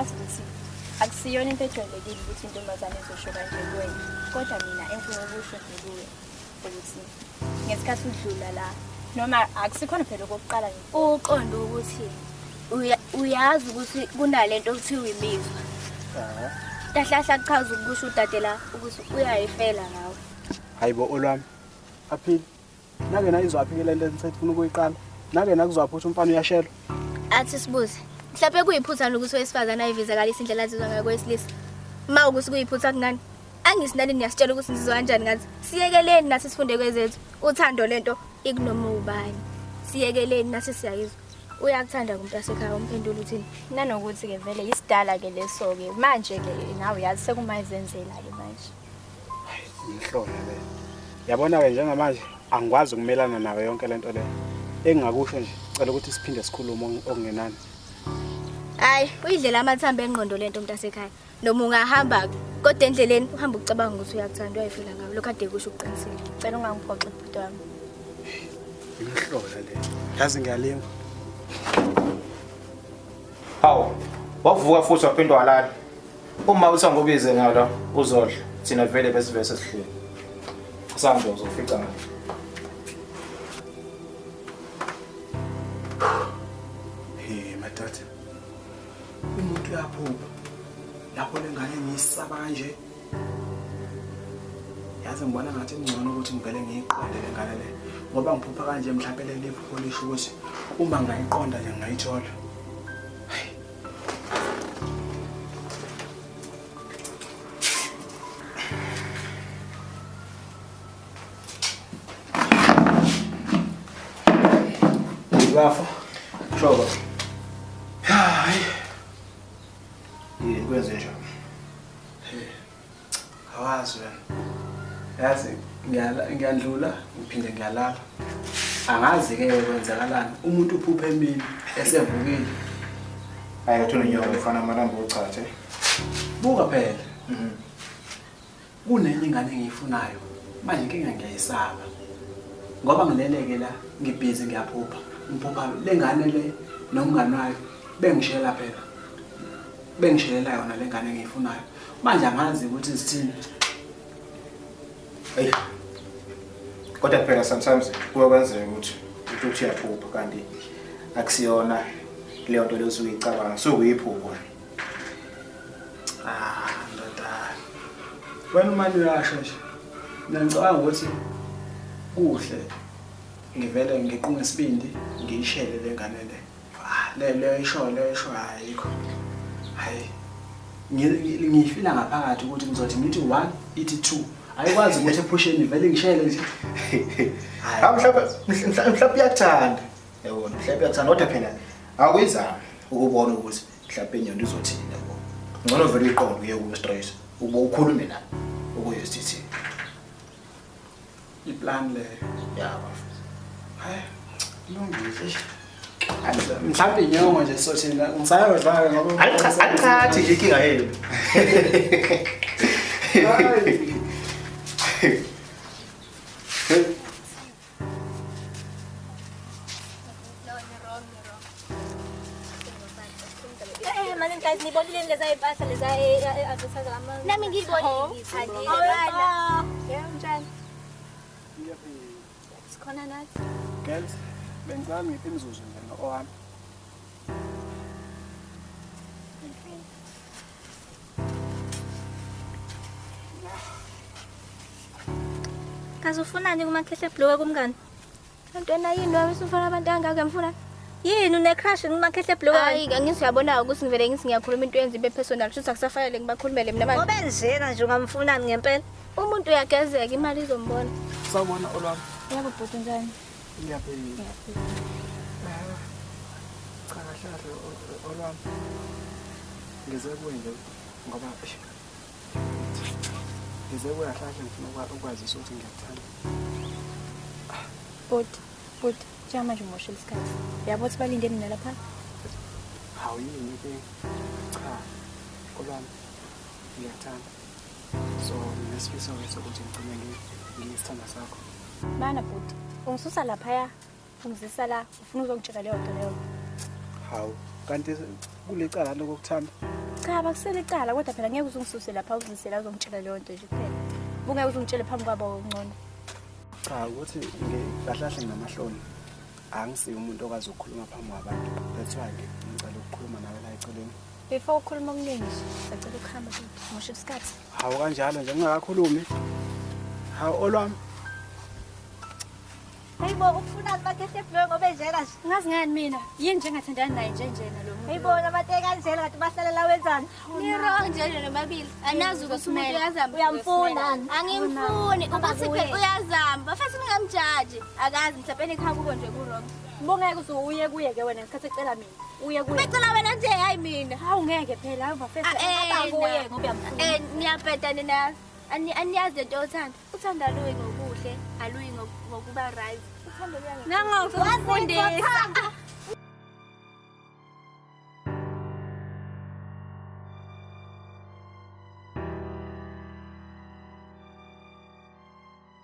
ngazi ukuthi akusiyona into ejwayelekile ukuthi intombazane izosho kanje kuwena kodwa mina engifuna ukusho kuwe ukuthi ngesikhathi udlula la noma akusikhona phela okokuqala nje uqondo ukuthi uyazi ukuthi kunalento okuthiwa imizwa tahlahla kuchaza ukusho udade la ukuthi uyayifela ngawe hayibo olwami aphili nake na izwaphikela lento engisafuna ukuyiqala nake nakuzwapha ukuthi umfana uyashela athi sibuze mhlawumbe kuyiphutha ukuthi wesifazana ayivizakalisa indlela azizwa ngayo kwesilisa ma ukuthi kuyiphutha kunani angisinani niyasitshela ukuthi sizizwa kanjani ngathi siyekeleni nathi sifunde kwezethu uthando lento ikunoma ubani siyekeleni nathi siyayizwa uyakuthanda kumuntu asekhaya umphendula uthini nanokuthi ke vele isidala ke leso ke manje ke nawe yazi sekumayizenzela ke manje ngihlola le yabona ke njengamanje angikwazi ukumelana nawe yonke lento le engingakusho nje cela ukuthi siphinde sikhulume okungenani hayi uyidlela amathambo engqondo lento umuntu asekhaya noma ungahamba kodwa endleleni uhamba ucabanga ukuthi uyakuthanda uyayifela ngawe lokho ade kusho uqinisile cela ungangiphoxi bhuti wami ngihlola le yazi ngiyalinga hawu wavuka futhi waphindwa walala uma uthi ngobize ngalo uzodla thina vele besivese sihleli sangwe uzofica ngalo matata umuntu uyaphupha lapho lengane ngiyisaba kanje yazi ngibona ngathi ngcono ukuthi ngivele ngiyiqonde lengane le ngoba ngiphupha kanje mhlawumbe le liphupho lisho ukuthi uma ngayiqonda nje ngayithola Bafo shoba hayi kwenze njani awazi wena yazi ngiyandlula ngiphinde ngiyalala angazi ke kwenzakalani umuntu uphupha emini esevukile hayi uthona inyoko efana amalamba ochathe buka phela kunenye ingane engiyifunayo manje inkinga ngiyayisaba ngoba ngileleke la ngibhizi ngiyaphupha ngiphupha lengane le nomngane wayo bengishela phela bengishelela yona lengane engiyifunayo manje angazi ukuthi sithini hey kodwa phela sometimes kuyakwenzeka ukuthi uthi uyaphupha kanti akusiyona leyo nto leyo uyicabanga sokuyiphupha ndoda wena manje uyasho nje ngicabanga ukuthi kuhle ngivele ngiqunge isibindi ngiyishele lengane le le isho ayikho hayi ngifila ngaphakathi ukuthi ngizothi ngithi 1 ithi 2 ayikwazi ukuthi ephusheni vele ngishele nje hayi mhlawumbe uyathanda yabona mhlawumbe uyathanda kodwa phela akuyizami ukubona ukuthi mhlawumbe inyoni izothini yabo ngcono vele iqonda uye ku stress uba ukhulume naye ukuyesithi iplan le yabo hayi lungile mhlawumbe inyongo nje sothina ngisayozwa ngoba alichathi nje inkinga yenu Nibonile leza ipahla leza advertise ama nami ngibonile ngithadile njani sikhona nathi girls bengicela ngiphe imizuzu mina owami kazufunani kumakhehle blue kumngani antwana yini wami usufuna abantu angaka mfuna yini une crush kumakhehle blue hayi ngisiyabona ukuthi ngivele ngisingiyakhuluma into yenza ibe personal futhi akusafanele ngibakhulumele mina manje obenzena nje ungamfunani ngempela umuntu uyagezeka imali izombona sawubona olwami yebo bhuti njani ngiyaphila cha kahle olwami ngize kuwe nje ngoba ngize kuwe kahle ngifuna ukwazisa ukuthi ngiyakuthanda bhuti manje umoshe isikhathi yabo ukuthi balinde mina lapha hawu yini ke cha olwami ngiyakuthanda so nesifiso ukuthi ngigcine ngisithanda sakho bana bhuti ungisusa lapha ungizisa la ufuna uzongitshela leyo nto leyo hawu kanti kulecala lokuthanda Cha bakusele icala kodwa phela ngeke uzungisuse lapha uzisela uzongitshela leyo nto nje kuphela. Ungeke uzungitshele phambi kwabo ongcono. Cha ukuthi ngikahlahle namahloni. Angisiyo umuntu okazi ukukhuluma phambi kwabantu. That's why ngicela ukukhuluma nawe la eceleni. Before ukhuluma okuningi sicela ukuhamba futhi. Ngisho isikhathi. Hawu kanjalo nje ngingakakhulumi. Hawu olwami. Hayibo ukufuna bakhethe flow ngoba enjena nje. Ngazi ngani mina? Yini nje ngathandana naye njena lo muntu? Hayibona abantu kanjena ngathi bahlalela wenzani? Ni wrong nje nomabili. Anazi ukuthi umuntu uyazamba. Uyamfuna. Angimfuni ukuthi phela uyazamba. Futhi ningamjaji. Akazi mhlawumbe ekhaya kubo nje ku wrong. Ngeke usuye kuye ke wena ngesikhathi ecela mina. Uye kuye. Becela wena nje hayi mina. Hawu ngeke phela hamba first aba kuye ngoba uyamfuna. Niyabheda nina. Aniyazi lento yothanda. Uthanda luyi ngokuhle, aluyi ngokuba right. Uthanda luya. Nangawufundisa.